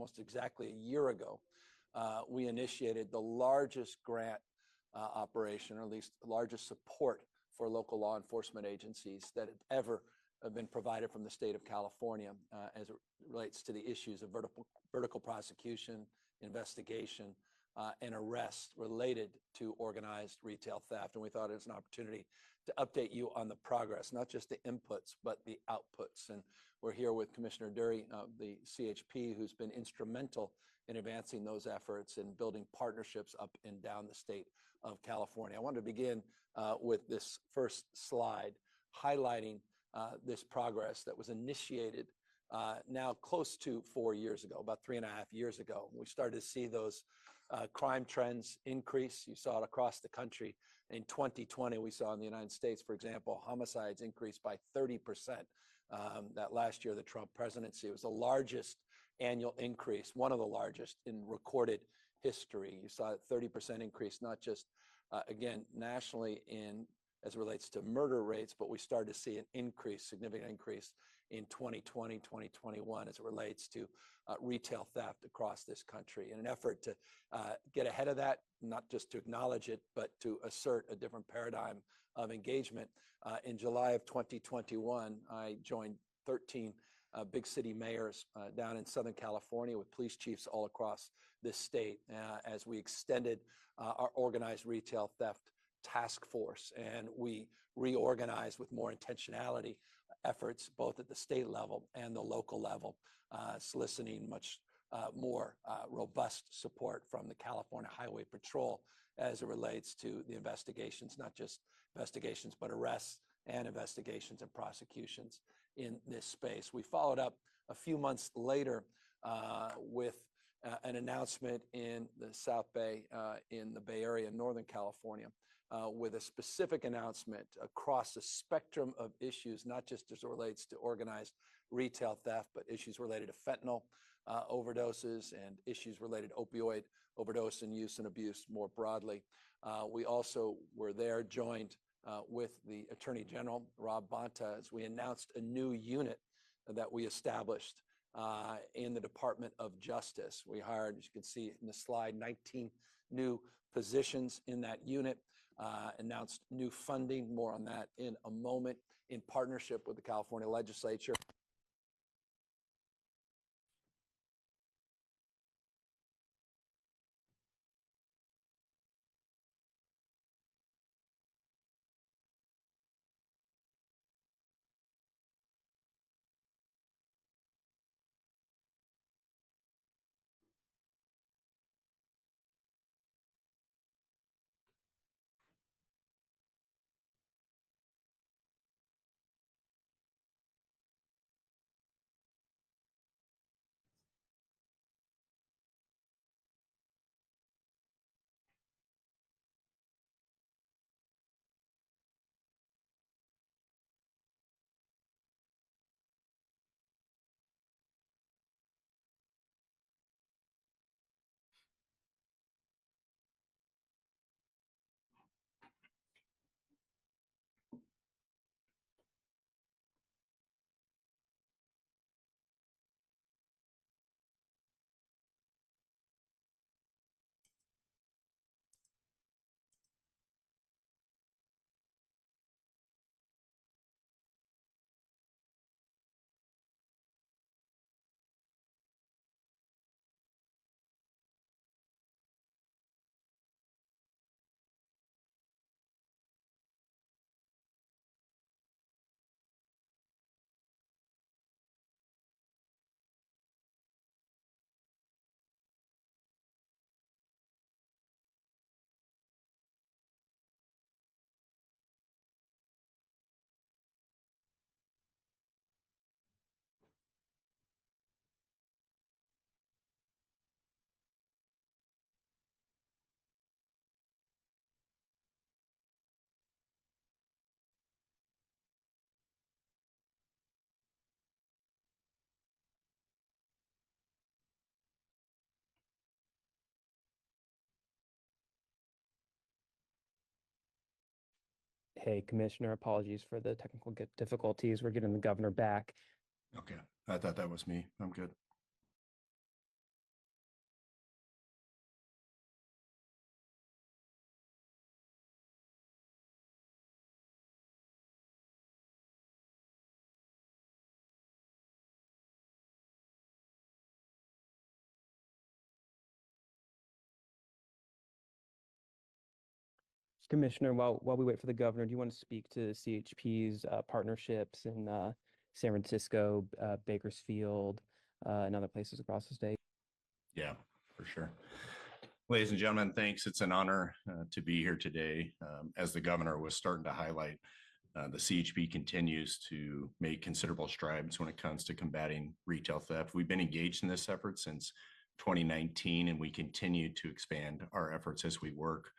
almost exactly a year ago, we initiated the largest grant operation, or at least the largest support for local law enforcement agencies that had ever been provided from the state of California as it relates to the issues of vertical prosecution, investigation, and arrest related to organized retail theft. And we thought it was an opportunity to update you on the progress, not just the inputs, but the outputs. And we're here with Commissioner Dury, the CHP, who's been instrumental in advancing those efforts and building partnerships up and down the state of California. I wanted to begin with this first slide, highlighting this progress that was initiated now close to 4 years ago, about 3.5 years ago. We started to see those crime trends increase. You saw it across the country. In 2020, we saw in the United States, for example, homicides increased by 30%. That last year, the Trump presidency, it was the largest annual increase, one of the largest in recorded history. You saw a 30% increase, not just, again, nationally as it relates to murder rates, but we started to see an increase, significant increase in 2020, 2021 as it relates to retail theft across this country. In an effort to get ahead of that, not just to acknowledge it, but to assert a different paradigm of engagement, in July of 2021, I joined 13 big city mayors down in Southern California with police chiefs all across this state as we extended our organized retail theft task force, and we reorganized with more intentionality efforts both at the state level and the local level, soliciting much more robust support from the California Highway Patrol as it relates to the investigations, not just investigations, but arrests and investigations and prosecutions in this space. We followed up a few months later with an announcement in the South Bay, in the Bay Area, Northern California, with a specific announcement across a spectrum of issues, not just as it relates to organized retail theft, but issues related to fentanyl overdoses and issues related to opioid overdose and use and abuse more broadly. We also were there joined with the Attorney General, Rob Bonta, as we announced a new unit that we established in the Department of Justice. We hired, as you can see in the slide, 19 new positions in that unit, announced new funding, more on that in a moment, in partnership with the California legislature. Hey, Commissioner, apologies for the technical difficulties. We're getting the governor back. Okay, I thought that was me. I'm good. Commissioner, while we wait for the governor, do you want to speak to CHP's partnerships in San Francisco, Bakersfield, and other places across the state? Yeah, for sure. Ladies and gentlemen, thanks. It's an honor to be here today. As the governor was starting to highlight, the CHP continues to make considerable strides when it comes to combating retail theft. We've been engaged in this effort since 2019, and we continue to expand our efforts as we work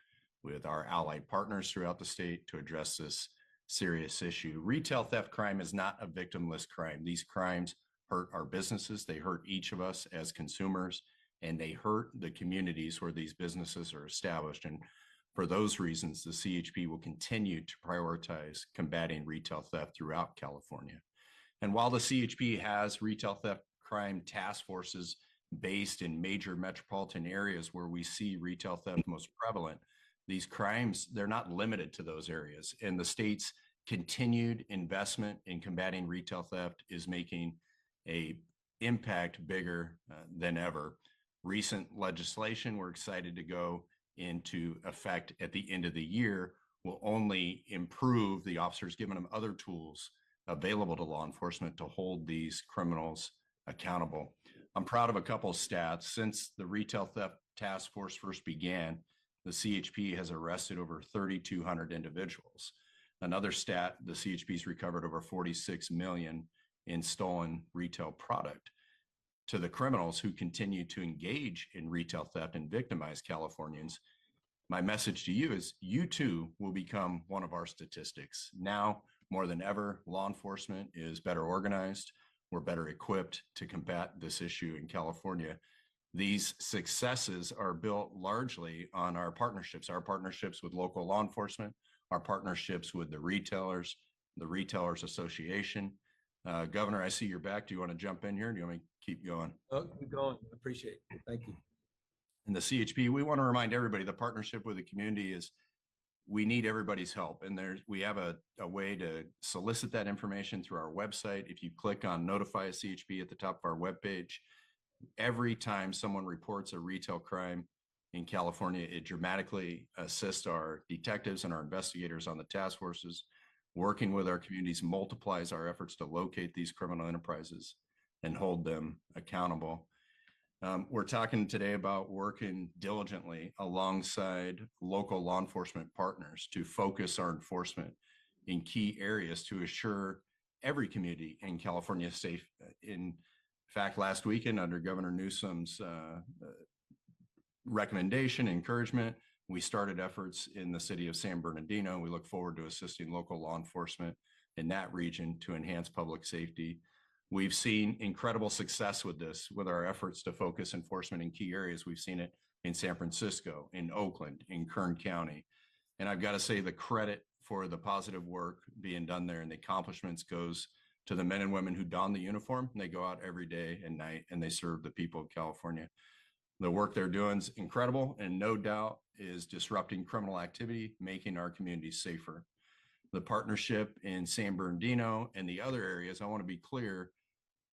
with our allied partners throughout the state to address this serious issue. Retail theft crime is not a victimless crime. These crimes hurt our businesses, they hurt each of us as consumers, and they hurt the communities where these businesses are established. And for those reasons, the CHP will continue to prioritize combating retail theft throughout California. And while the CHP has retail theft crime task forces based in major metropolitan areas where we see retail theft most prevalent, these crimes, they're not limited to those areas. And the state's continued investment in combating retail theft is making an impact bigger than ever. Recent legislation we're excited to go into effect at the end of the year will only improve the officers, giving them other tools available to law enforcement to hold these criminals accountable. I'm proud of a couple of stats. Since the retail theft task force first began, the CHP has arrested over 3,200 individuals. Another stat, the CHP's recovered over 46 million in stolen retail product. To the criminals who continue to engage in retail theft and victimize Californians, my message to you is you too will become one of our statistics. Now, more than ever, law enforcement is better organized. We're better equipped to combat this issue in California. These successes are built largely on our partnerships with local law enforcement, our partnerships with the Retailers Association. Governor, I see you're back. Do you want to jump in here? Do you want me to keep going? Oh, keep going. Appreciate it. Thank you. In the CHP, we want to remind everybody the partnership with the community is we need everybody's help. And we have a way to solicit that information through our website. If you click on Notify a CHP at the top of our webpage, every time someone reports a retail crime in California, it dramatically assists our detectives and our investigators on the task forces. Working with our communities multiplies our efforts to locate these criminal enterprises and hold them accountable. We're talking today about working diligently alongside local law enforcement partners to focus our enforcement in key areas to assure every community in California is safe. In fact, last weekend, under Governor Newsom's recommendation, encouragement, we started efforts in the city of San Bernardino. We look forward to assisting local law enforcement in that region to enhance public safety. We've seen incredible success with this, with our efforts to focus enforcement in key areas. We've seen it in San Francisco, in Oakland, in Kern County. And I've got to say the credit for the positive work being done there and the accomplishments goes to the men and women who don the uniform. They go out every day and night and they serve the people of California. The work they're doing is incredible and no doubt is disrupting criminal activity, making our communities safer. The partnership in San Bernardino and the other areas, I want to be clear,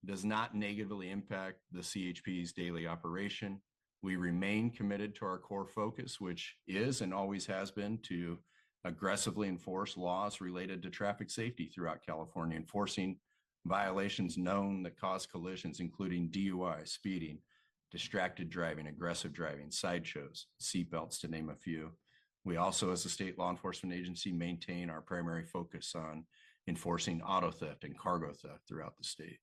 does not negatively impact the CHP's daily operation. We remain committed to our core focus, which is and always has been to aggressively enforce laws related to traffic safety throughout California, enforcing violations known that cause collisions, including DUI, speeding, distracted driving, aggressive driving, sideshows, seatbelts, to name a few. We also, as a state law enforcement agency, maintain our primary focus on enforcing auto theft and cargo theft throughout the state.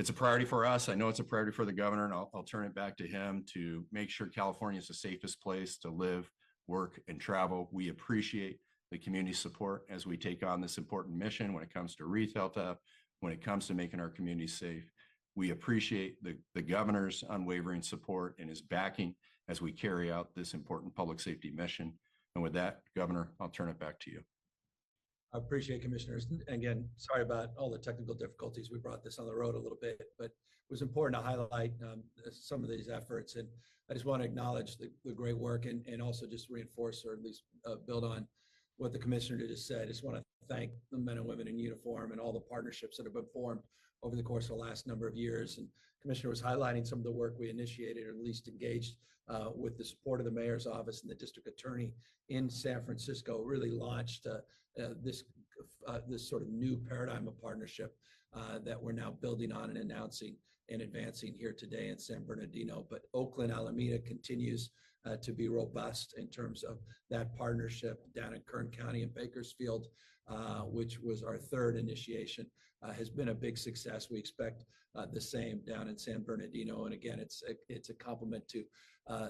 It's a priority for us. I know it's a priority for the governor, and I'll turn it back to him to make sure California is the safest place to live, work, and travel. We appreciate the community support as we take on this important mission when it comes to retail theft, when it comes to making our communities safe. We appreciate the governor's unwavering support and his backing as we carry out this important public safety mission. And with that, Governor, I'll turn it back to you. I appreciate it, Commissioners. Again, sorry about all the technical difficulties. We brought this on the road a little bit, but it was important to highlight some of these efforts. And I just want to acknowledge the great work and also just reinforce or at least build on what the Commissioner just said. I just want to thank the men and women in uniform and all the partnerships that have been formed over the course of the last number of years. And Commissioner was highlighting some of the work we initiated, or at least engaged with the support of the mayor's office and the district attorney in San Francisco, really launched this sort of new paradigm of partnership that we're now building on and announcing and advancing here today in San Bernardino. But Oakland, Alameda continues to be robust in terms of that partnership down in Kern County and Bakersfield, which was our third initiation, has been a big success. We expect the same down in San Bernardino. And again, it's a complement to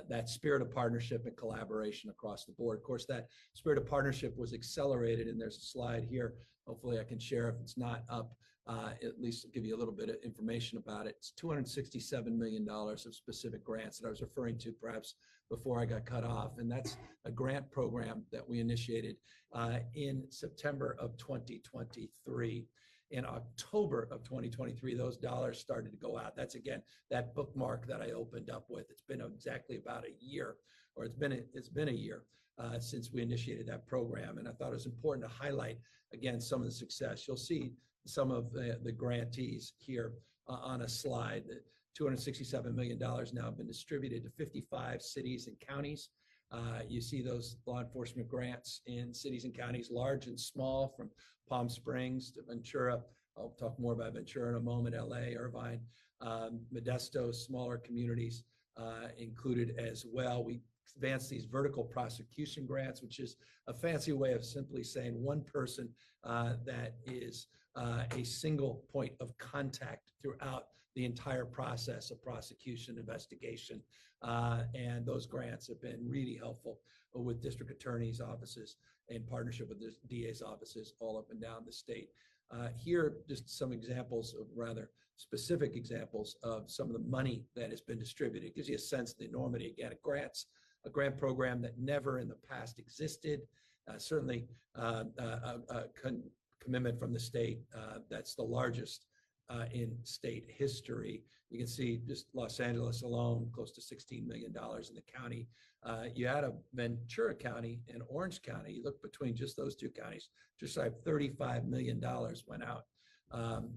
that spirit of partnership and collaboration across the board. Of course, that spirit of partnership was accelerated, and there's a slide here. Hopefully I can share if it's not up, at least give you a little bit of information about it. It's $267 million of specific grants that I was referring to perhaps before I got cut off. And that's a grant program that we initiated in September of 2023. In October of 2023, those dollars started to go out. That's, again, that bookmark that I opened up with. It's been exactly about a year, or it's been a year since we initiated that program. And I thought it was important to highlight, again, some of the success. You'll see some of the grantees here on a slide. $267 million now have been distributed to 55 cities and counties. You see those law enforcement grants in cities and counties, large and small, from Palm Springs to Ventura. I'll talk more about Ventura in a moment, LA, Irvine, Modesto, smaller communities included as well. We advanced these vertical prosecution grants, which is a fancy way of simply saying one person that is a single point of contact throughout the entire process of prosecution, investigation, and those grants have been really helpful with district attorneys' offices in partnership with the DA's offices all up and down the state. Here, just some examples of rather specific examples of some of the money that has been distributed. It gives you a sense of the enormity, again, of grants, a grant program that never in the past existed, certainly a commitment from the state that's the largest in state history. You can see just Los Angeles alone, close to $16 million in the county. You add a Ventura County and Orange County, you look between just those two counties, just like $35 million went out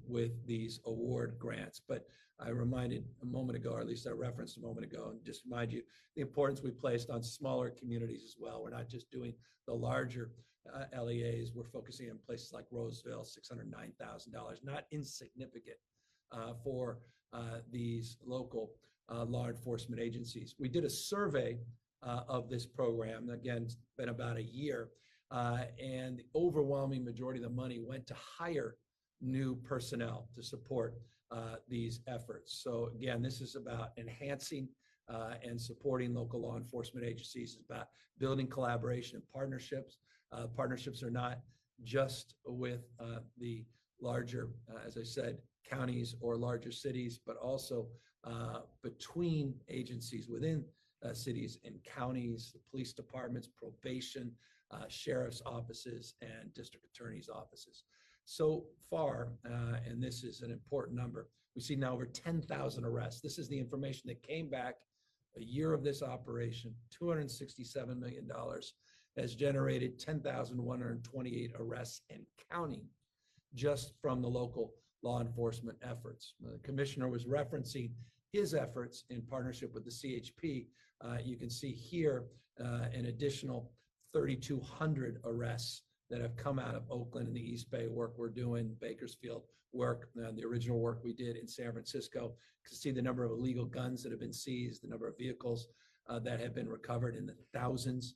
with these award grants. But I reminded a moment ago, or at least I referenced a moment ago, and just remind you the importance we placed on smaller communities as well. We're not just doing the larger LEAs. We're focusing on places like Roseville, $609,000, not insignificant for these local law enforcement agencies. We did a survey of this program. Again, it's been about a year, and the overwhelming majority of the money went to hire new personnel to support these efforts. So again, this is about enhancing and supporting local law enforcement agencies. It's about building collaboration and partnerships. Partnerships are not just with the larger, as I said, counties or larger cities, but also between agencies within cities and counties, the police departments, probation, sheriff's offices, and district attorney's offices. So far, and this is an important number, we see now over 10,000 arrests. This is the information that came back a year of this operation. $267 million has generated 10,128 arrests and counting just from the local law enforcement efforts. The commissioner was referencing his efforts in partnership with the CHP. You can see here an additional 3,200 arrests that have come out of Oakland and the East Bay, work we're doing, Bakersfield work, the original work we did in San Francisco. You can see the number of illegal guns that have been seized, the number of vehicles that have been recovered in the thousands.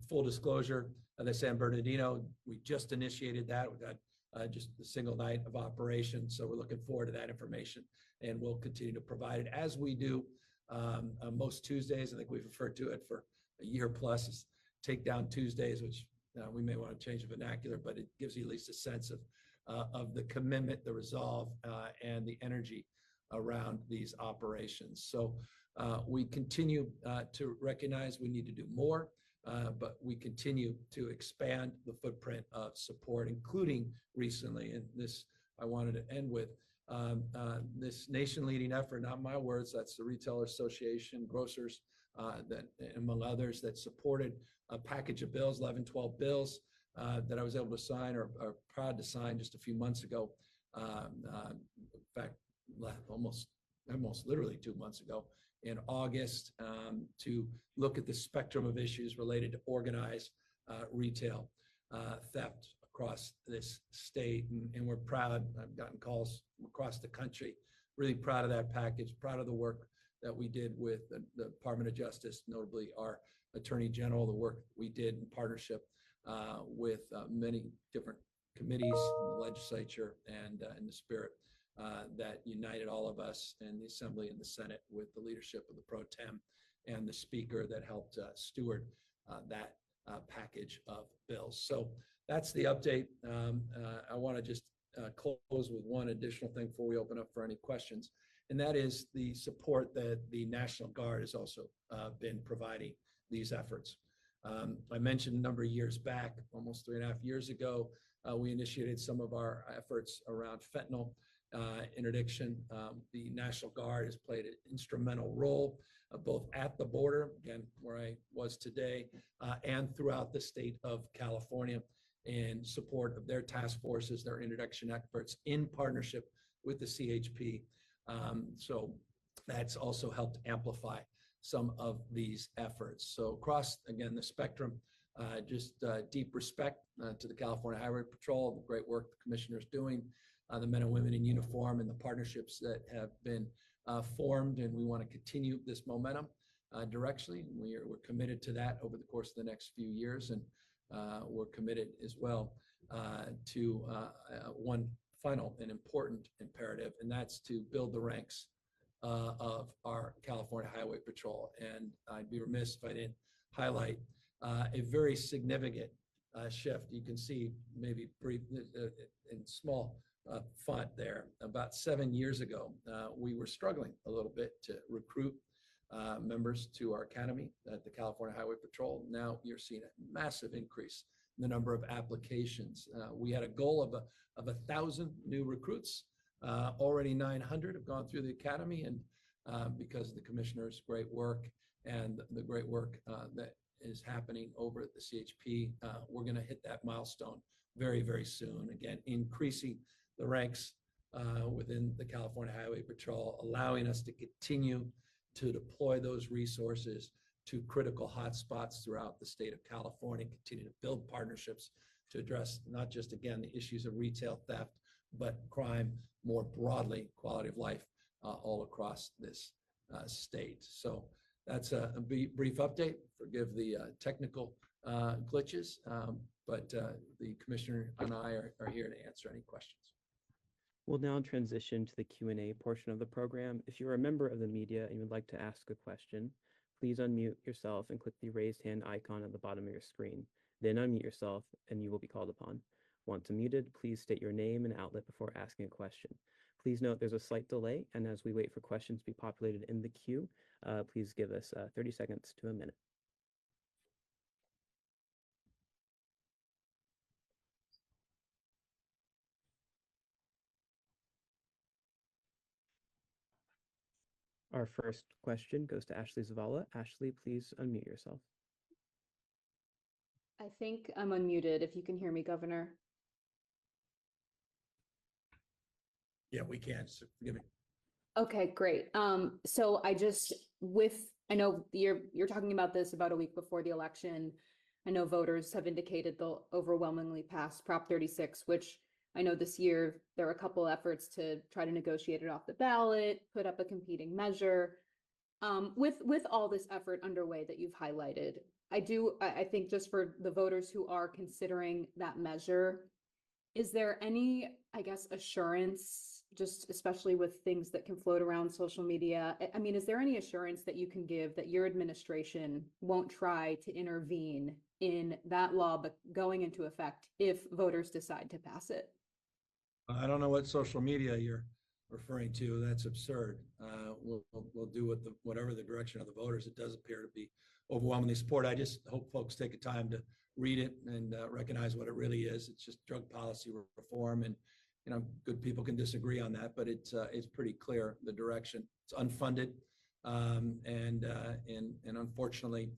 Full disclosure, the San Bernardino, we just initiated that. We've got just a single night of operation. So we're looking forward to that information, and we'll continue to provide it as we do most Tuesdays. I think we've referred to it for a year plus as Takedown Tuesdays, which we may want to change the vernacular, but it gives you at least a sense of the commitment, the resolve, and the energy around these operations. So we continue to recognize we need to do more, but we continue to expand the footprint of support, including recently, and this I wanted to end with, this nation-leading effort, not my words, that's the Retailer Association, grocers, that among others, that supported a package of bills, 11, 12 bills that I was able to sign or proud to sign just a few months ago In fact, almost literally 2 months ago in August, to look at the spectrum of issues related to organized retail theft across this state. And we're proud. I've gotten calls across the country. Really proud of that package, proud of the work that we did with the Department of Justice, notably our Attorney General, the work we did in partnership with many different committees in the legislature and in the spirit that united all of us in the Assembly and the Senate with the leadership of the Pro Tem and the Speaker that helped steward that package of bills. So that's the update. I want to just close with one additional thing before we open up for any questions, and that is the support that the National Guard has also been providing these efforts. I mentioned a number of years back, almost 3.5 years ago, we initiated some of our efforts around fentanyl interdiction. The National Guard has played an instrumental role both at the border, again, where I was today, and throughout the state of California in support of their task forces, their interdiction efforts in partnership with the CHP. So that's also helped amplify some of these efforts. So across, again, the spectrum, just deep respect to the California Highway Patrol, the great work the commissioner's doing, the men and women in uniform, and the partnerships that have been formed, and we want to continue this momentum directionally. We're committed to that over the course of the next few years, and we're committed as well to one final and important imperative, and that's to build the ranks of our California Highway Patrol. And I'd be remiss if I didn't highlight a very significant shift. You can see maybe brief in small font there. About 7 years ago, we were struggling a little bit to recruit members to our academy at the California Highway Patrol. Now you're seeing a massive increase in the number of applications. We had a goal of 1,000 new recruits. Already 900 have gone through the academy, and because of the commissioner's great work and the great work that is happening over at the CHP, we're going to hit that milestone very, very soon. Again, increasing the ranks within the California Highway Patrol, allowing us to continue to deploy those resources to critical hotspots throughout the state of California, continue to build partnerships to address not just, again, the issues of retail theft, but crime more broadly, quality of life all across this state. So that's a brief update. Forgive the technical glitches, but the commissioner and I are here to answer any questions. We'll now transition to the Q&A portion of the program. If you're a member of the media and would like to ask a question, please unmute yourself and click the raised hand icon at the bottom of your screen. Then unmute yourself and you will be called upon. Once unmuted, please state your name and outlet before asking a question. Please note there's a slight delay, and as we wait for questions to be populated in the queue, please give us 30 seconds to a minute. Our first question goes to Ashley Zavala. Ashley, please unmute yourself. I think I'm unmuted. If you can hear me, Governor. Yeah, we can. So forgive me. Okay, great. So I know you're talking about this about a week before the election. I know voters have indicated they'll overwhelmingly pass Prop 36, which I know this year there are a couple efforts to try to negotiate it off the ballot, put up a competing measure. With all this effort underway that you've highlighted, I think just for the voters who are considering that measure, is there any, I guess, assurance, just especially with things that can float around social media? I mean, is there any assurance that you can give that your administration won't try to intervene in that law but going into effect if voters decide to pass it? I don't know what social media you're referring to. That's absurd. We'll do whatever the direction of the voters. It does appear to be overwhelmingly support. I just hope folks take the time to read it and recognize what it really is. It's just drug policy reform, and good people can disagree on that, but it's pretty clear the direction. It's unfunded, and unfortunately,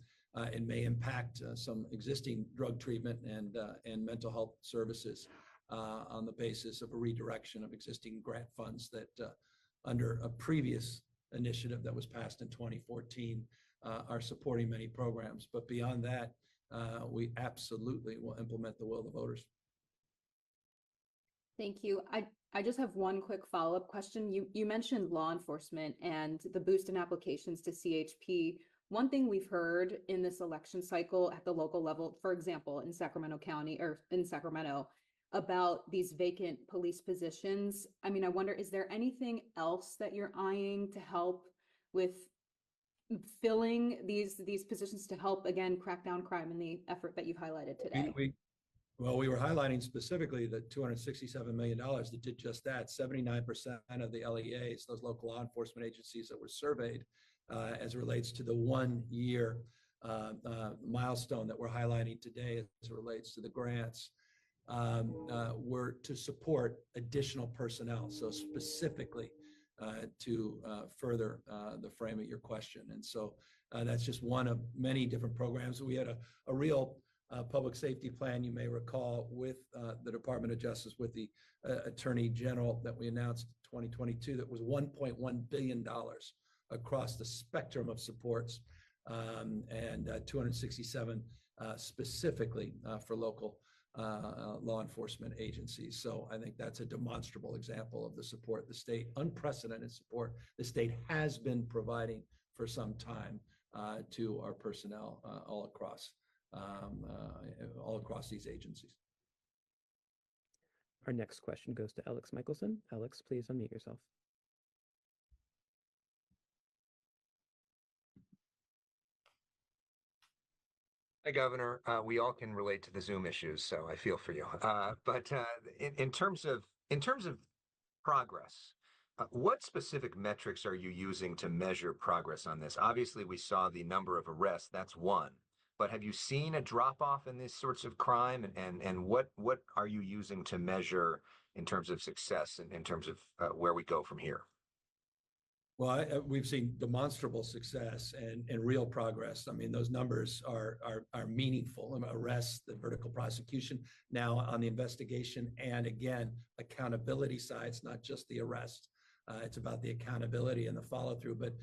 it may impact some existing drug treatment and mental health services on the basis of a redirection of existing grant funds that under a previous initiative that was passed in 2014 are supporting many programs. But beyond that, we absolutely will implement the will of the voters. Thank you. I just have one quick follow-up question. You mentioned law enforcement and the boost in applications to CHP. One thing we've heard in this election cycle at the local level, for example, in Sacramento County or in Sacramento, about these vacant police positions. I mean, I wonder, is there anything else that you're eyeing to help with filling these positions to help, again, crack down crime in the effort that you've highlighted today? We were highlighting specifically the $267 million that did just that. 79% of the LEAs, those local law enforcement agencies that were surveyed as it relates to the 1 year milestone that we're highlighting today as it relates to the grants, were to support additional personnel. So specifically to further the frame of your question. And so that's just one of many different programs. We had a real public safety plan, you may recall, with the Department of Justice, with the Attorney General that we announced 2022, that was $1.1 billion across the spectrum of supports, and 267 specifically for local law enforcement agencies. So I think that's a demonstrable example of the support the state, unprecedented support the state has been providing for some time to our personnel all across these agencies. Our next question goes to Alex Michelson. Alex, please unmute yourself. Hi, Governor. We all can relate to the Zoom issues, so I feel for you. But in terms of progress, what specific metrics are you using to measure progress on this? Obviously, we saw the number of arrests. That's one. But have you seen a drop off in these sorts of crime? And what are you using to measure in terms of success and in terms of where we go from here? Well, we've seen demonstrable success and real progress. I mean, those numbers are meaningful. Arrests, the vertical prosecution now on the investigation, and again, accountability side. It's not just the arrest. It's about the accountability and the follow through. But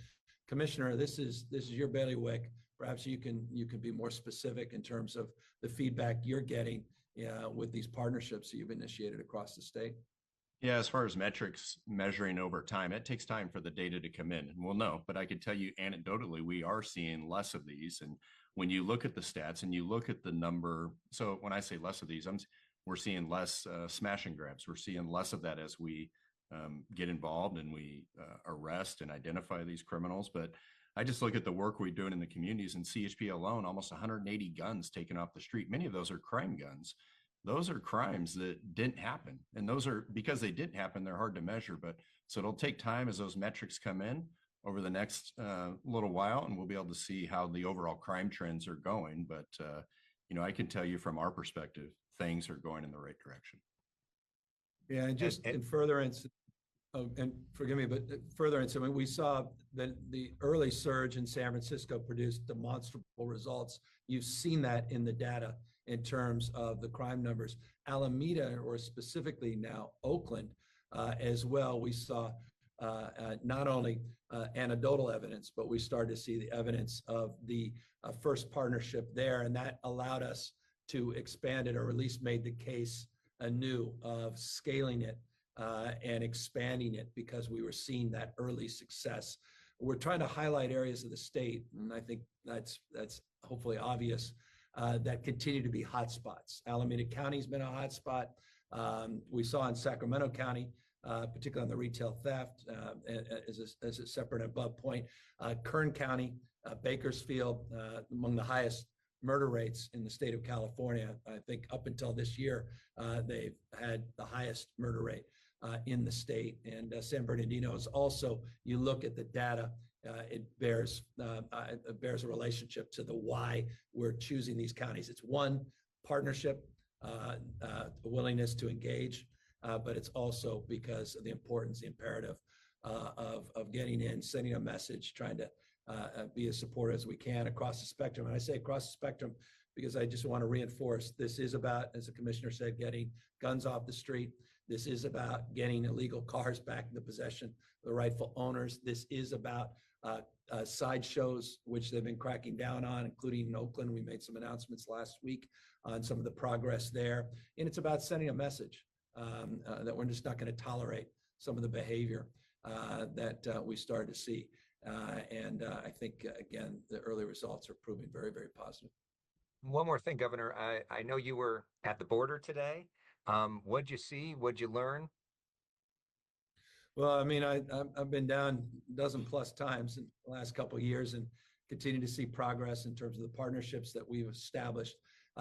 Commissioner, this is your bailiwick. Perhaps you can be more specific in terms of the feedback you're getting with these partnerships that you've initiated across the state. Yeah, as far as metrics measuring over time, it takes time for the data to come in, and we'll know. But I can tell you anecdotally, we are seeing less of these. And when you look at the stats and you look at the number, so when I say less of these, we're seeing less smash and grabs. We're seeing less of that as we get involved and we arrest and identify these criminals. But I just look at the work we're doing in the communities. In CHP alone, almost 180 guns taken off the street. Many of those are crime guns. Those are crimes that didn't happen. And those are, because they didn't happen, they're hard to measure. But so it'll take time as those metrics come in over the next little while, and we'll be able to see how the overall crime trends are going. But, I can tell you from our perspective, things are going in the right direction. Yeah, and just in furtherance, and forgive me, but furtherance, I mean, we saw that the early surge in San Francisco produced demonstrable results. You've seen that in the data in terms of the crime numbers. Alameda, or specifically now Oakland, as well, we saw not only anecdotal evidence, but we started to see the evidence of the first partnership there, and that allowed us to expand it, or at least made the case anew of scaling it and expanding it, because we were seeing that early success. We're trying to highlight areas of the state, and I think that's hopefully obvious, that continue to be hotspots. Alameda County has been a hotspot. We saw in Sacramento County, particularly on the retail theft, as a separate and above point. Kern County, Bakersfield, among the highest murder rates in the state of California. I think up until this year, they've had the highest murder rate in the state. And San Bernardino is also, you look at the data, it bears a relationship to the why we're choosing these counties. It's one, partnership, a willingness to engage, but it's also because of the importance, the imperative of getting in, sending a message, trying to be as supportive as we can across the spectrum. And I say across the spectrum because I just want to reinforce this is about, as the commissioner said, getting guns off the street. This is about getting illegal cars back in the possession of the rightful owners. This is about sideshows, which they've been cracking down on, including in Oakland. We made some announcements last week on some of the progress there. And it's about sending a message that we're just not going to tolerate some of the behavior that we started to see. And I think, again, the early results are proving very, very positive. One more thing, Governor. I know you were at the border today. What'd you see? What'd you learn? Well, I mean, I've been down a dozen plus times in the last couple of years and continue to see progress in terms of the partnerships that we've established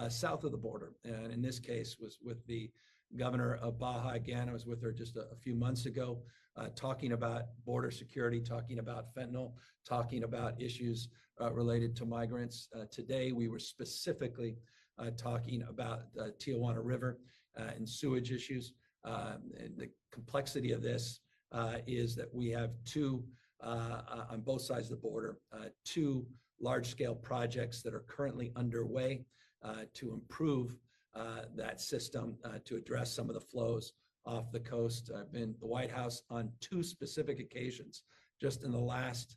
south of the border. And in this case was with the governor of Baja again. I was with her just a few months ago, talking about border security, talking about fentanyl, talking about issues related to migrants. Today, we were specifically talking about the Tijuana River and sewage issues. And the complexity of this is that we have on both sides of the border, two large-scale projects that are currently underway to improve that system to address some of the flows off the coast. I've been at the White House on two specific occasions just in the last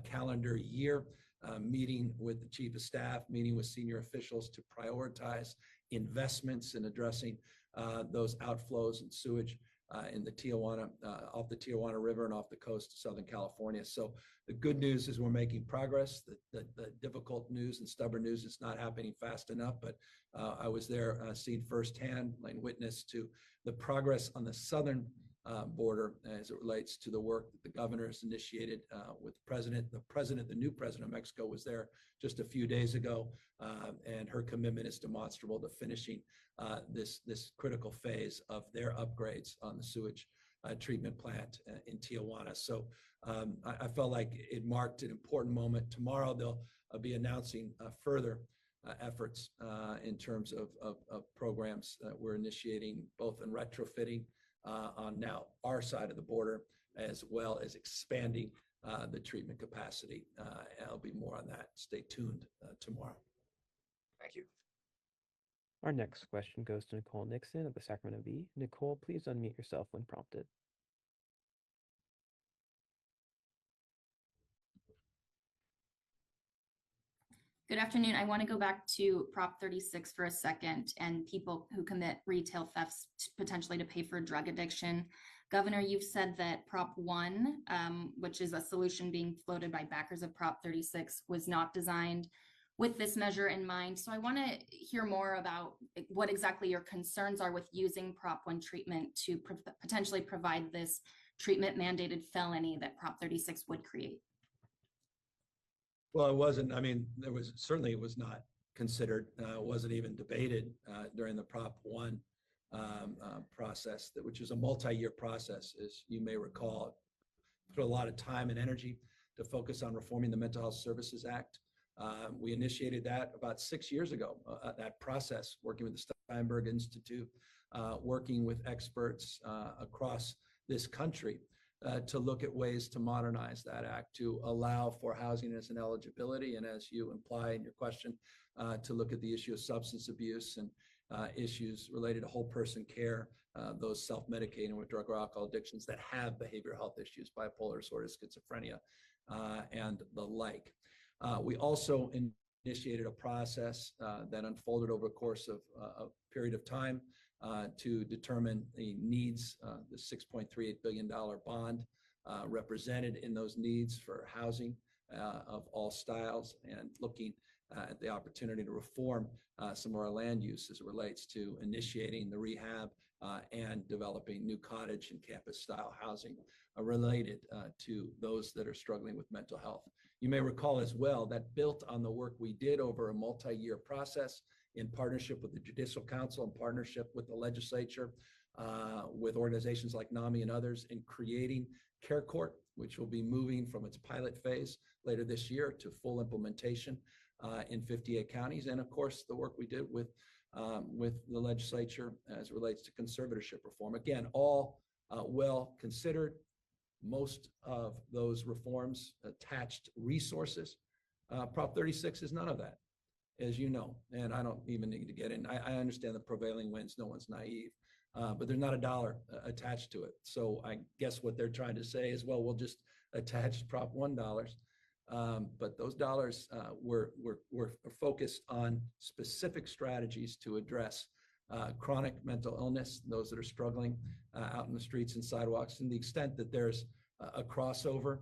calendar year, meeting with the chief of staff, meeting with senior officials to prioritize investments in addressing those outflows and sewage in the Tijuana, off the Tijuana River and off the coast of Southern California. So the good news is we're making progress. The difficult news and stubborn news is not happening fast enough, but I was there seeing firsthand, laying witness to the progress on the southern border as it relates to the work that the governor has initiated with the president. The new president of Mexico was there just a few days ago, and her commitment is demonstrable to finishing this critical phase of their upgrades on the sewage treatment plant in Tijuana. So I felt like it marked an important moment. Tomorrow they'll be announcing further efforts in terms of programs that we're initiating, both in retrofitting on now our side of the border, as well as expanding the treatment capacity. I'll be more on that. Stay tuned tomorrow. Thank you. Our next question goes to Nicole Nixon of the Sacramento Bee. Nicole, please unmute yourself when prompted. Good afternoon. I want to go back to Prop 36 for a second and people who commit retail thefts potentially to pay for drug addiction. Governor, you've said that Prop 1, which is a solution being floated by backers of Prop 36, was not designed with this measure in mind. So I want to hear more about what exactly your concerns are with using Prop 1 treatment to potentially provide this treatment mandated felony that Prop 36 would create. Well, it wasn't. I mean, it was not considered. It wasn't even debated during the Prop 1 process, which is a multi-year process, as you may recall. It took a lot of time and energy to focus on reforming the Mental Health Services Act. We initiated that about 6 years ago, that process, working with the Steinberg Institute, working with experts across this country to look at ways to modernize that act, to allow for housing as an eligibility, and as you imply in your question, to look at the issue of substance abuse and issues related to whole person care, those self-medicating with drug or alcohol addictions that have behavioral health issues, bipolar disorder, schizophrenia, and the like. We also initiated a process that unfolded over the course of a period of time to determine the needs, the $6.38 billion bond represented in those needs for housing of all styles, and looking at the opportunity to reform some of our land use as it relates to initiating the rehab and developing new cottage and campus style housing related to those that are struggling with mental health. You may recall as well that built on the work we did over a multi-year process in partnership with the Judicial Council, in partnership with the legislature, with organizations like NAMI and others, in creating Care Court, which will be moving from its pilot phase later this year to full implementation in 58 counties. And of course, the work we did with the legislature as it relates to conservatorship reform. Again, all well considered, most of those reforms attached resources. Prop 36 is none of that, as you know, and I don't even need to get in. I understand the prevailing winds, no one's naive, but there's not a dollar attached to it. So I guess what they're trying to say is, well, we'll just attach Prop $1. But those dollars were focused on specific strategies to address chronic mental illness, those that are struggling out in the streets and sidewalks, and the extent that there's a crossover.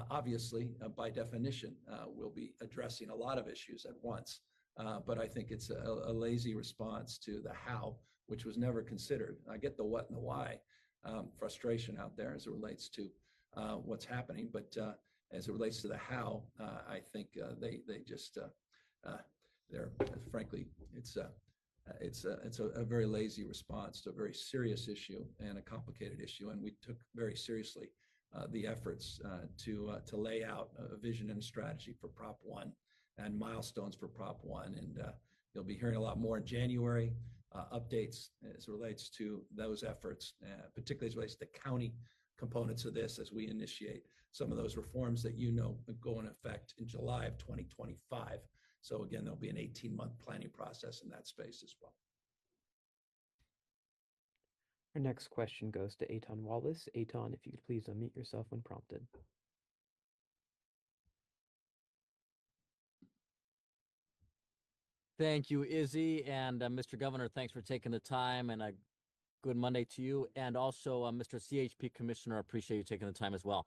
Obviously, by definition, we'll be addressing a lot of issues at once. But I think it's a lazy response to the how, which was never considered. I get the what and the why frustration out there as it relates to what's happening, but as it relates to the how, I think they just they're frankly it's a very lazy response to a very serious issue and a complicated issue, and we took very seriously the efforts to lay out a vision and a strategy for Prop 1 and milestones for Prop 1, and you'll be hearing a lot more in January, updates as it relates to those efforts, particularly as it relates to the county components of this as we initiate some of those reforms that go in effect in July of 2025. So again, there'll be an 18-month planning process in that space as well. Our next question goes to Eitan Wallace. Eitan, if you could please unmute yourself when prompted. Thank you, Izzy, and Mr. Governor, thanks for taking the time, and a good Monday to you. And also, Mr. CHP Commissioner, I appreciate you taking the time as well.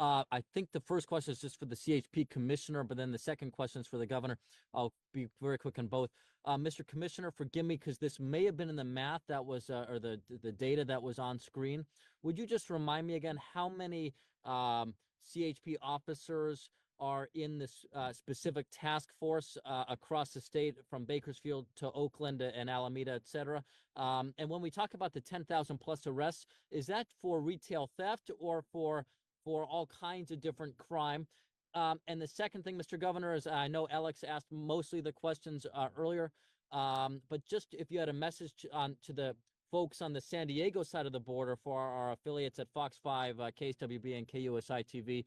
I think the first question is just for the CHP Commissioner, but then the second question is for the Governor. I'll be very quick on both. Mr. Commissioner, forgive me, because this may have been in the math that was, or the data that was on screen. Would you just remind me again how many CHP officers are in this specific task force across the state, from Bakersfield to Oakland and Alameda, et cetera? And when we talk about the 10,000 plus arrests, is that for retail theft or for all kinds of different crime? And the second thing, Mr. Governor, is I know Alex asked mostly the questions earlier, but just if you had a message to the folks on the San Diego side of the border for our affiliates at Fox 5, KSWB, and KUSI TV,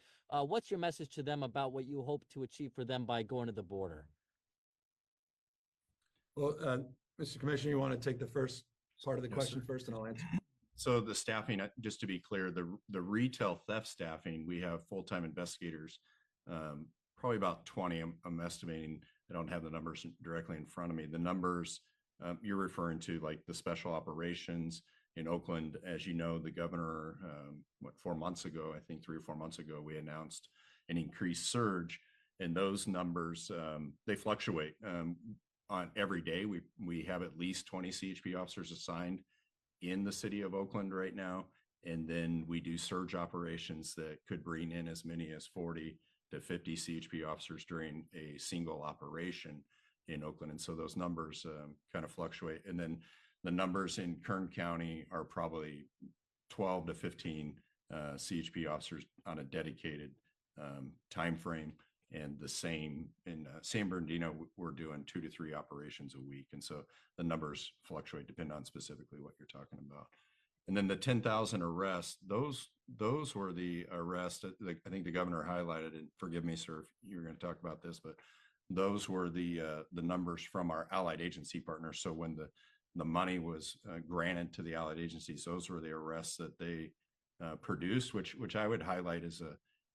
what's your message to them about what you hope to achieve for them by going to the border? Well, Mr. Commissioner, you want to take the first part of the Yes, question sir. first, and I'll answer. So the staffing, just to be clear, the retail theft staffing, we have full-time investigators, probably about 20, I'm estimating. I don't have the numbers directly in front of me. The numbers you're referring to, like the special operations in Oakland, as you know, the governor, 4 months ago, I think 3 or 4 months ago, we announced an increased surge, and those numbers, they fluctuate on every day. We have at least 20 CHP officers assigned in the city of Oakland right now. And then we do surge operations that could bring in as many as 40 to 50 CHP officers during a single operation in Oakland. And so those numbers kind of fluctuate. And then the numbers in Kern County are probably 12 to 15 CHP officers on a dedicated time frame. And the same in San Bernardino, we're doing 2 to 3 operations a week. And so the numbers fluctuate depending on specifically what you're talking about. And then the 10,000 arrests, those were the arrests that I think the governor highlighted, and forgive me, sir, if you were going to talk about this, but those were the numbers from our allied agency partners. So when the money was granted to the allied agencies, those were the arrests that they produced, which I would highlight as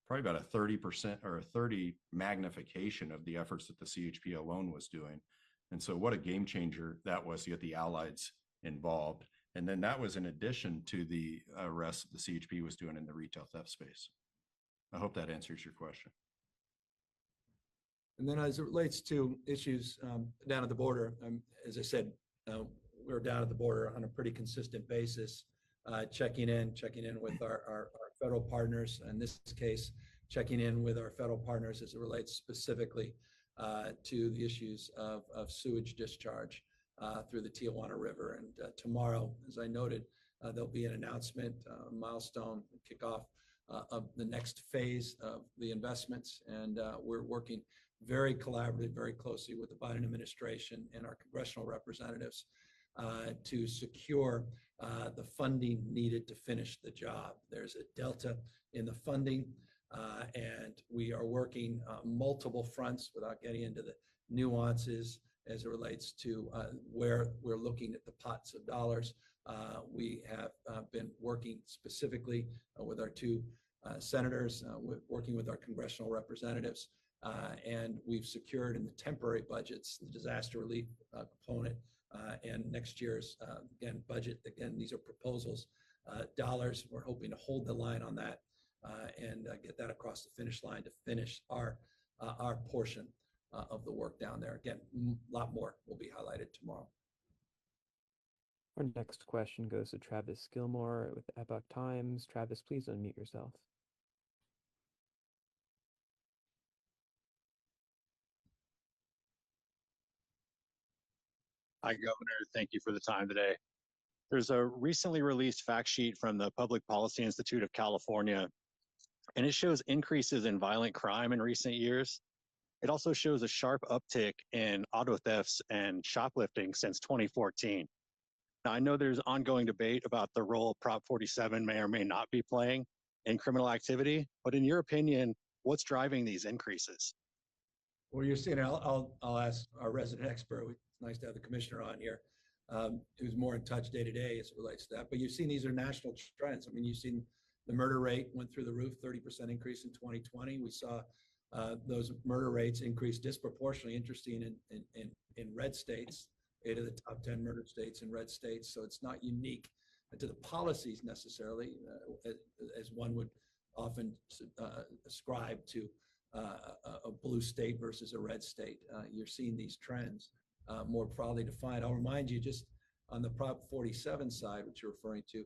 probably about a 30% or a 30 magnification of the efforts that the CHP alone was doing. And so what a game changer that was to get the allies involved. And then that was in addition to the arrests that the CHP was doing in the retail theft space. I hope that answers your question. And then as it relates to issues down at the border, as I said, we're down at the border on a pretty consistent basis, checking in with our federal partners. In this case, checking in with our federal partners as it relates specifically to the issues of sewage discharge through the Tijuana River. And tomorrow, as I noted, there'll be an announcement, milestone, kickoff of the next phase of the investments. And we're working very collaboratively, very closely with the Biden administration and our congressional representatives to secure the funding needed to finish the job. There's a delta in the funding, and we are working multiple fronts without getting into the nuances as it relates to where we're looking at the pots of dollars. We have been working specifically with our two senators, working with our congressional representatives, and we've secured in the temporary budgets the disaster relief component and next year's again budget. Again, these are proposals, dollars. We're hoping to hold the line on that and get that across the finish line to finish our portion of the work down there. Again, a lot more will be highlighted tomorrow. Our next question goes to Travis Gilmore with Epoch Times. Travis, please unmute yourself. Hi, Governor. Thank you for the time today. There's a recently released fact sheet from the Public Policy Institute of California, and it shows increases in violent crime in recent years. It also shows a sharp uptick in auto thefts and shoplifting since 2014. Now, I know there's ongoing debate about the role Prop 47 may or may not be playing in criminal activity, but in your opinion, what's driving these increases? Well, you're seeing, I'll ask our resident expert. It's nice to have the commissioner on here, who's more in touch day to day as it relates to that. But you've seen these are national trends. I mean, you've seen the murder rate went through the roof, 30% increase in 2020. We saw those murder rates increase disproportionately, interesting in red states, 8 of the top 10 murder states in red states. So it's not unique to the policies necessarily, as one would often ascribe to a blue state versus a red state. You're seeing these trends more broadly defined. I'll remind you, just on the Prop 47 side, which you're referring to,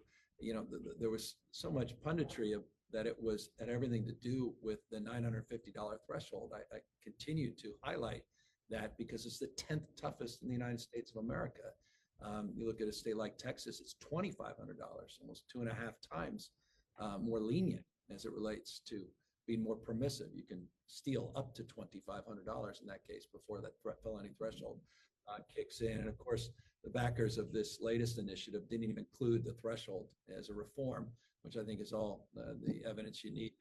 there was so much punditry that it had everything to do with the $950 threshold. I continue to highlight that because it's the 10th toughest in the United States of America. You look at a state like Texas, it's $2,500, almost 2.5 times more lenient as it relates to being more permissive. You can steal up to $2,500 in that case before that felony threshold kicks in. And of course, the backers of this latest initiative didn't even include the threshold as a reform, which I think is all the evidence you need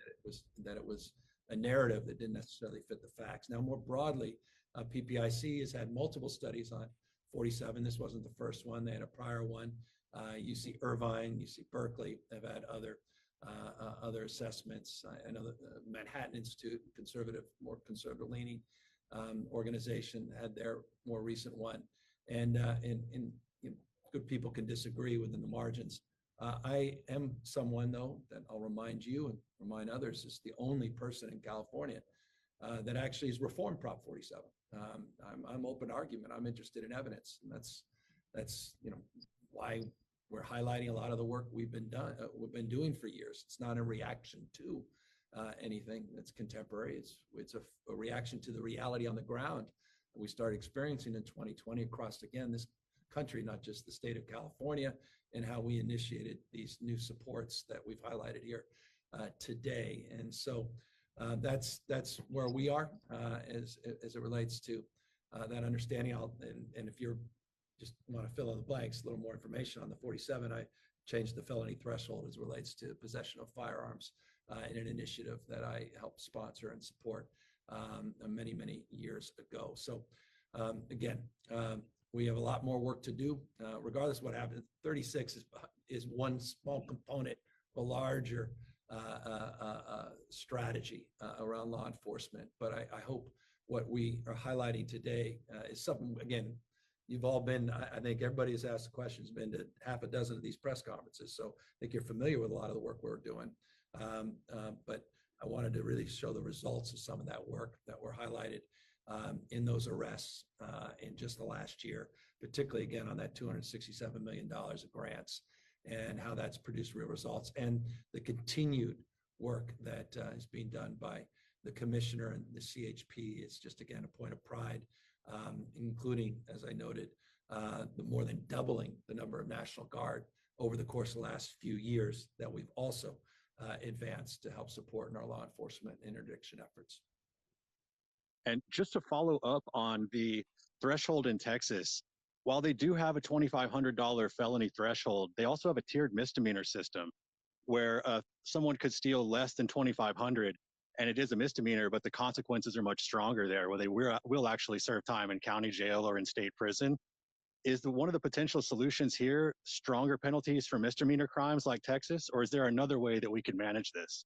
that it was a narrative that didn't necessarily fit the facts. Now, more broadly, PPIC has had multiple studies on 47. This wasn't the first one. They had a prior one. UC Irvine, UC Berkeley have had other assessments. I know the Manhattan Institute, more conservative leaning organization, had their more recent one. And good people can disagree within the margins. I am someone, though, that I'll remind you and remind others is the only person in California that actually has reformed Prop 47. I'm open to argument. I'm interested in evidence, and that's why we're highlighting a lot of the work we've been doing for years. It's not a reaction to anything that's contemporary. It's a reaction to the reality on the ground that we started experiencing in 2020 across, again, this country, not just the state of California, and how we initiated these new supports that we've highlighted here today. And so that's where we are as it relates to that understanding. And if you're just want to fill in the blanks, a little more information on the 47, I changed the felony threshold as it relates to possession of firearms in an initiative that I helped sponsor and support many, many years ago. So again, we have a lot more work to do. Regardless of what happens, 36 is one small component of a larger strategy around law enforcement. But I hope what we are highlighting today is something, again, you've all been, I think everybody has asked the questions, been to half a dozen of these press conferences. So I think you're familiar with a lot of the work we're doing. But I wanted to really show the results of some of that work that were highlighted in those arrests in just the last year, particularly again on that $267 million of grants and how that's produced real results, and the continued work that is being done by the commissioner and the CHP is just, again, a point of pride, including, as I noted, the more than doubling the number of National Guard over the course of the last few years that we've also advanced to help support in our law enforcement interdiction efforts. And just to follow up on the threshold in Texas, While they do have a $2,500 felony threshold, they also have a tiered misdemeanor system where someone could steal less than 2,500 and it is a misdemeanor, but the consequences are much stronger there, where they will actually serve time in county jail or in state prison. Is one of the potential solutions here stronger penalties for misdemeanor crimes like Texas, or is there another way that we could manage this?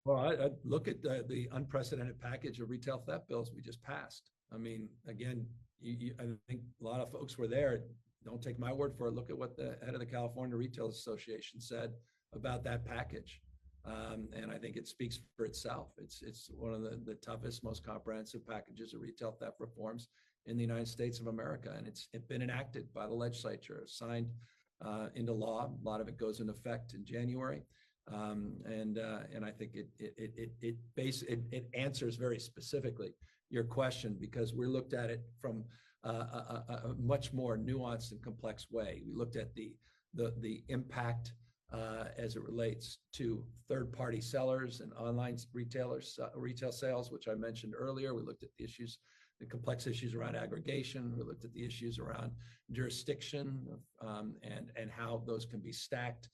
Well, I look at the unprecedented package of retail theft bills we just passed. I mean, again, I think a lot of folks were there. Don't take my word for it. Look at what the head of the California Retail Association said about that package. And I think it speaks for itself. It's one of the toughest, most comprehensive packages of retail theft reforms in the United States of America. And it's been enacted by the legislature, signed into law. A lot of it goes into effect in January. And I think it answers very specifically your question, because we looked at it from a much more nuanced and complex way. We looked at the impact as it relates to third-party sellers and online retailers, retail sales, which I mentioned earlier. We looked at the issues, the complex issues around aggregation. We looked at the issues around jurisdiction and how those can be stacked,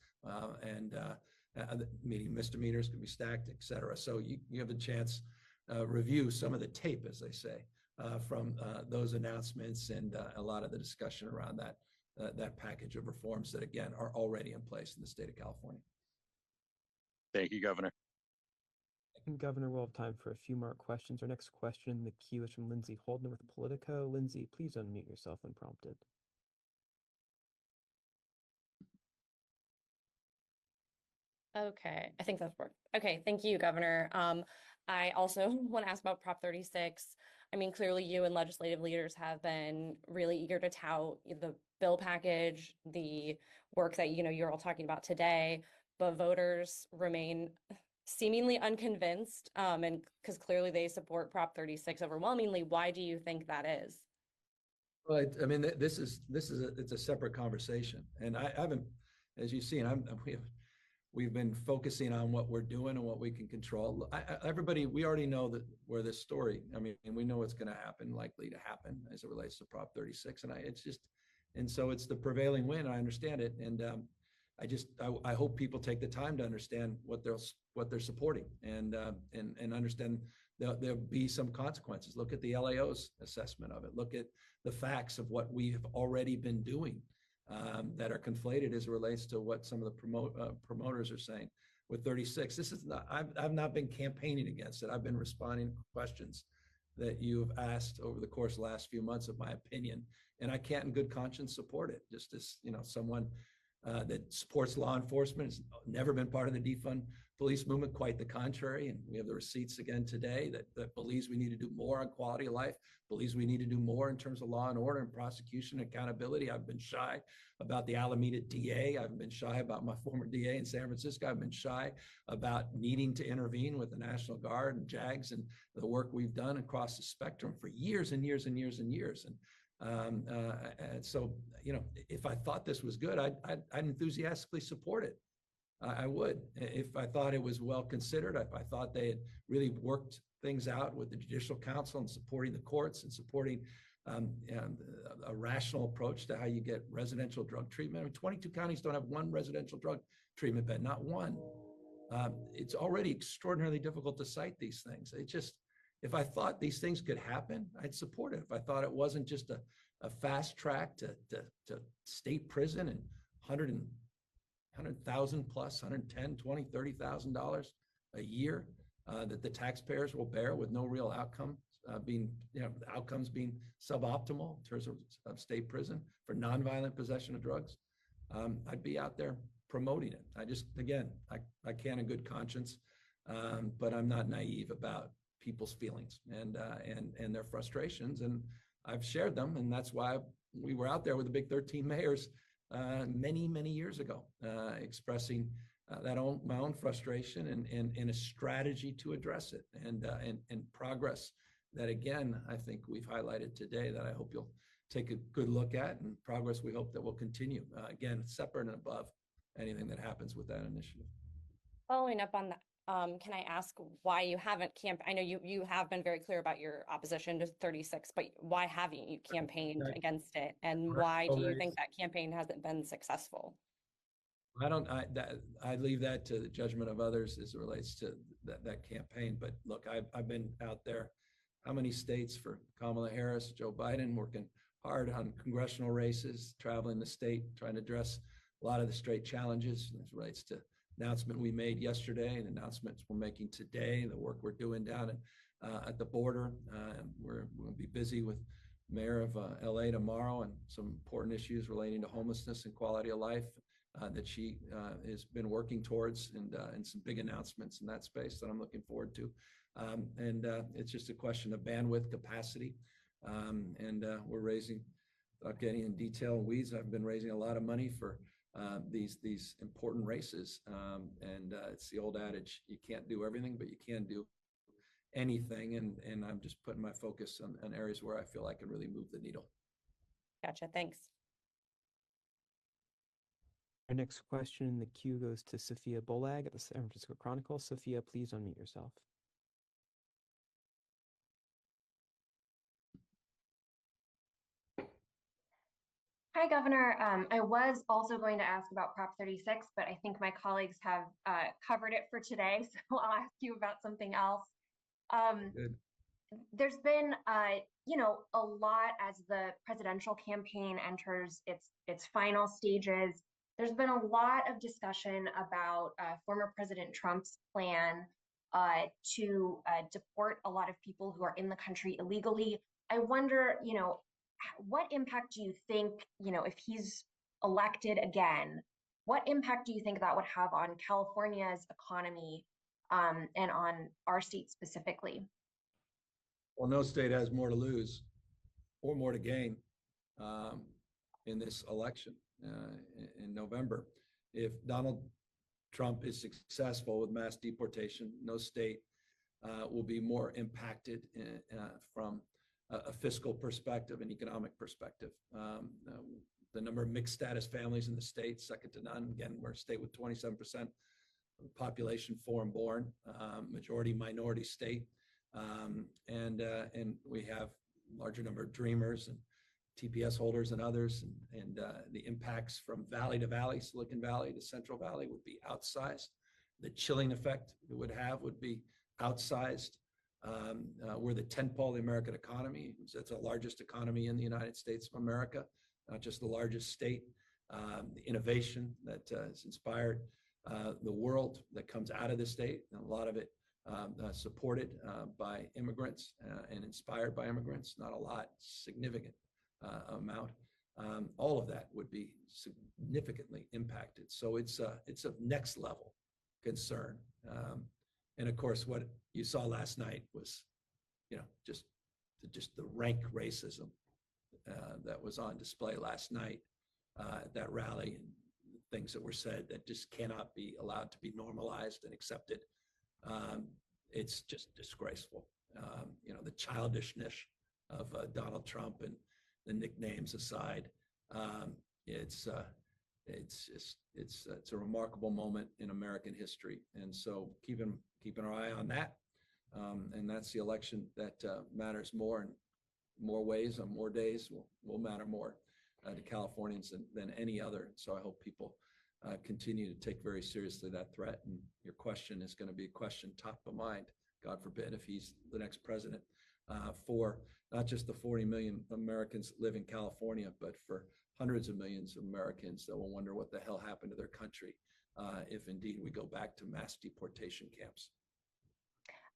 meaning misdemeanors can be stacked, et cetera. So you have a chance review some of the tape, as they say, from those announcements and a lot of the discussion around that package of reforms that, again, are already in place in the state of California. Thank you, Governor. And Governor, we'll have time for a few more questions. Our next question in the queue is from Lindsay Holden with Politico. Lindsay, please unmute yourself when prompted. Okay, I think that's worked. Okay, thank you, Governor. I also want to ask about Prop 36. I mean, clearly you and legislative leaders have been really eager to tout the bill package, the work that, you're all talking about today, but voters remain seemingly unconvinced, and because clearly they support Prop 36 overwhelmingly. Why do you think that is? Well, I mean, it's a separate conversation, and I haven't, as you've seen, we've been focusing on what we're doing and what we can control. Everybody, we already know where this story, I mean, we know what's going to happen, likely to happen as it relates to Prop 36. And so it's the prevailing wind. I understand it. And I hope people take the time to understand what they're supporting and understand there'll be some consequences. Look at the LAO's assessment of it. Look at the facts of what we have already been doing. That are conflated as it relates to what some of the promoters are saying with 36. This is not, I've not been campaigning against it. I've been responding to questions that you've asked over the course of the last few months of my opinion, and I can't in good conscience support it. Just as, someone that supports law enforcement, has never been part of the defund police movement, quite the contrary. And we have the receipts again today that believes we need to do more on quality of life, believes we need to do more in terms of law and order and prosecution and accountability. I've been shy about the Alameda DA. I've been shy about my former DA in San Francisco. I've been shy about needing to intervene with the National Guard and JAGs and the work we've done across the spectrum for years and years and years and years. And so, if I thought this was good, I'd enthusiastically support it. I would, if I thought it was well considered, if I thought they had really worked things out with the Judicial Council and supporting the courts and supporting a rational approach to how you get residential drug treatment. I mean, 22 counties don't have one residential drug treatment bed, not one. It's already extraordinarily difficult to cite these things. If I thought these things could happen, I'd support it. If I thought it wasn't just a fast track to state prison and $100,000 plus, $110,000, $20,000, $30,000 a year that the taxpayers will bear with no real outcome outcomes being suboptimal in terms of state prison for nonviolent possession of drugs, I'd be out there promoting it. I can't in good conscience, but I'm not naive about people's feelings and their frustrations, and I've shared them, and that's why we were out there with the big 13 mayors many years ago, expressing my own frustration and a strategy to address it, and progress that, again, I think we've highlighted today that I hope you'll take a good look at, and progress we hope that will continue, again, separate and above anything that happens with that initiative. Following up on Can I ask why you haven't I know you have been very clear about your opposition to 36, but why haven't you campaigned against it? And why do you think that campaign hasn't been successful? I leave that to the judgment of others as it relates to that campaign. But look, I've been out there, how many states for Kamala Harris, Joe Biden, working hard on congressional races, traveling the state, trying to address a lot of the state challenges as it relates to announcement we made yesterday and announcements we're making today, the work we're doing down at the border. We're going to be busy with Mayor of LA tomorrow and some important issues relating to homelessness and quality of life that she has been working towards, and some big announcements in that space that I'm looking forward to. It's just a question of bandwidth capacity. We're raising, without getting in detail and weeds, I've been raising a lot of money for these important races. It's the old adage, you can't do everything, but you can do anything. And I'm just putting my focus on areas where I feel I can really move the needle. Gotcha. Thanks. Our next question in the queue goes to Sophia Bolag at the San Francisco Chronicle. Sophia, please unmute yourself. Hi, Governor. I was also going to ask about Prop 36, but I think my colleagues have covered it for today, so I'll ask you about something else. Good. There's been, a lot as the presidential campaign enters its final stages. There's been a lot of discussion about former President Trump's plan to deport a lot of people who are in the country illegally. I wonder, what impact do you think, if he's elected again, what impact do you think that would have on California's economy and on our state specifically? Well, no state has more to lose or more to gain in this election in November. If Donald Trump is successful with mass deportation, no state will be more impacted from a fiscal perspective and economic perspective. The number of mixed status families in the state, second to none. Again, we're a state with 27% of the population foreign born, majority minority state. And we have larger number of dreamers and TPS holders and others, and the impacts from valley to valley, Silicon Valley to Central Valley would be outsized. The chilling effect it would have would be outsized. We're the tentpole of the American economy. It's the largest economy in the United States of America, not just the largest state. The innovation that has inspired the world that comes out of the state, and a lot of it supported by immigrants and inspired by immigrants, not a lot, significant amount. All of that would be significantly impacted. So it's a next level concern. And of course, what you saw last night was, just the rank racism that was on display last night at that rally, and things that were said that just cannot be allowed to be normalized and accepted. It's just disgraceful. The childishness of Donald Trump and the nicknames aside, it's a remarkable moment in American history. And so keeping our eye on that. And that's the election that matters more in more ways on more days will matter more to Californians than any other. So I hope people continue to take very seriously that threat. And your question is going to be a question top of mind, God forbid, if he's the next president, for not just the 40 million Americans that live in California, but for hundreds of millions of Americans that will wonder what the hell happened to their country if indeed we go back to mass deportation camps.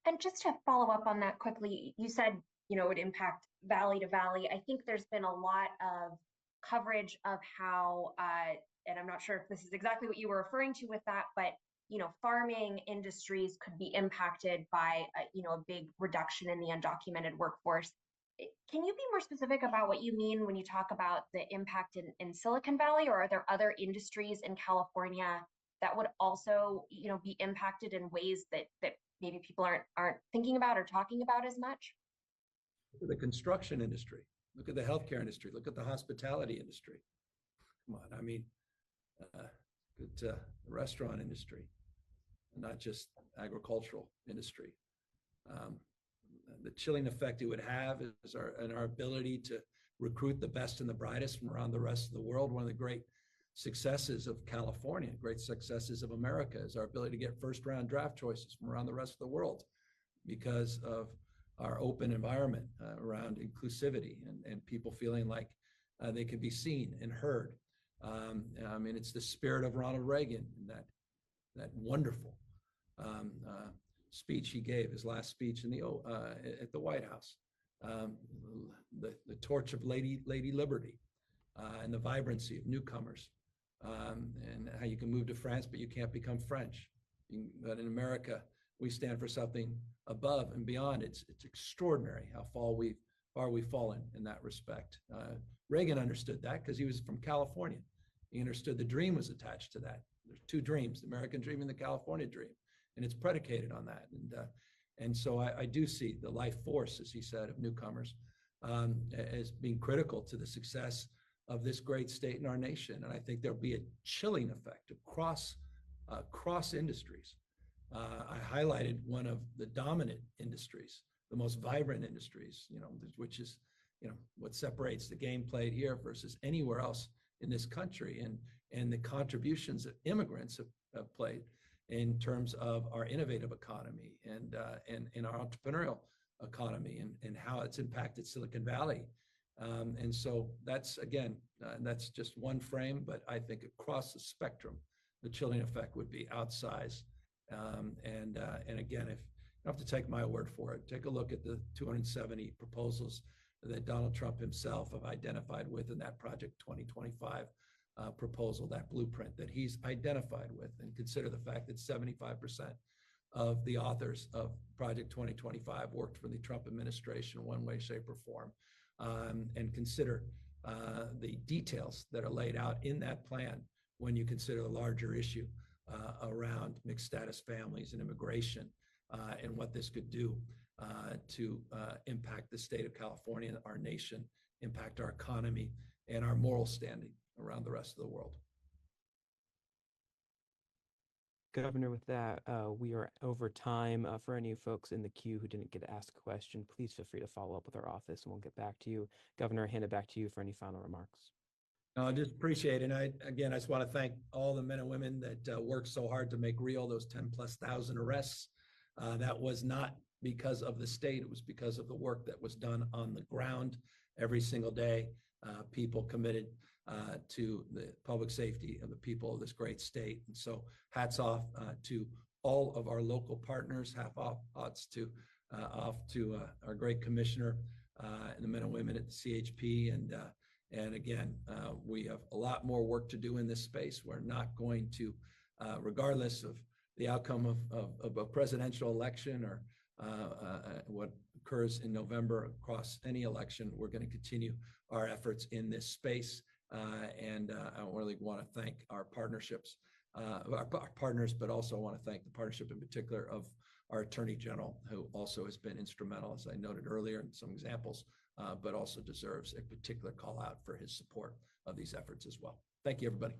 And just to follow up on that quickly, you said, it would impact valley to valley. I think there's been a lot of coverage of how, and I'm not sure if this is exactly what you were referring to with that, but farming industries could be impacted by a big reduction in the undocumented workforce. Can you be more specific about what you mean when you talk about the impact in Silicon Valley, or are there other industries in California that would also be impacted in ways that maybe people aren't thinking about or talking about as much? Look at the construction industry. Look at the healthcare industry. Look at the hospitality industry. Come on, I mean, the restaurant industry. not just agricultural industry. The chilling effect it would have is our ability to recruit the best and the brightest from around the rest of the world. One of the great successes of California, great successes of America, is our ability to get first-round draft choices from around the rest of the world because of our open environment around inclusivity and people feeling like they can be seen and heard. I mean, it's the spirit of Ronald Reagan and that wonderful speech he gave, his last speech in at the White House, the torch of Lady Liberty, and the vibrancy of newcomers, and how you can move to France, but you can't become French. But in America, we stand for something above and beyond. It's extraordinary how far we've fallen in that respect. Reagan understood that because he was from California. He understood the dream was attached to that. There's two dreams, the American dream and the California dream, and it's predicated on that. And so I do see the life force, as he said, of newcomers as being critical to the success of this great state in our nation. And I think there'll be a chilling effect across industries. I highlighted one of the dominant industries, the most vibrant industries, which is, what separates the game played here versus anywhere else in this country, and the contributions that immigrants have played in terms of our innovative economy and our entrepreneurial economy and how it's impacted Silicon Valley. And so that's, again, that's just one frame, but I think across the spectrum, the chilling effect would be outsized. And again, if you don't have to take my word for it, take a look at the 270 proposals that Donald Trump himself have identified within that Project 2025 proposal, that blueprint that he's identified with, and consider the fact that 75% of the authors of Project 2025 worked for the Trump administration in one way, shape, or form, and consider the details that are laid out in that plan when you consider the larger issue around mixed status families and immigration, and what this could do to impact the state of California, our nation, impact our economy, and our moral standing around the rest of the world. Governor, with that, we are over time. For any folks in the queue who didn't get to ask a question, please feel free to follow up with our office and we'll get back to you. Governor, I hand it back to you for any final remarks. No, I just appreciate it. And I just want to thank all the men and women that worked so hard to make real those 10,000+ arrests. That was not because of the state. It was because of the work that was done on the ground every single day. People committed to the public safety of the people of this great state. And so hats off to all of our local partners, hats off to our great commissioner and the men and women at the CHP. And again, we have a lot more work to do in this space. We're not going to, regardless of the outcome of a presidential election or what occurs in November across any election, we're going to continue our efforts in this space. And I really want to thank our partnerships, our partners, but also I want to thank the partnership in particular of our Attorney General, who also has been instrumental, as I noted earlier in some examples, but also deserves a particular call out for his support of these efforts as well. Thank you, everybody.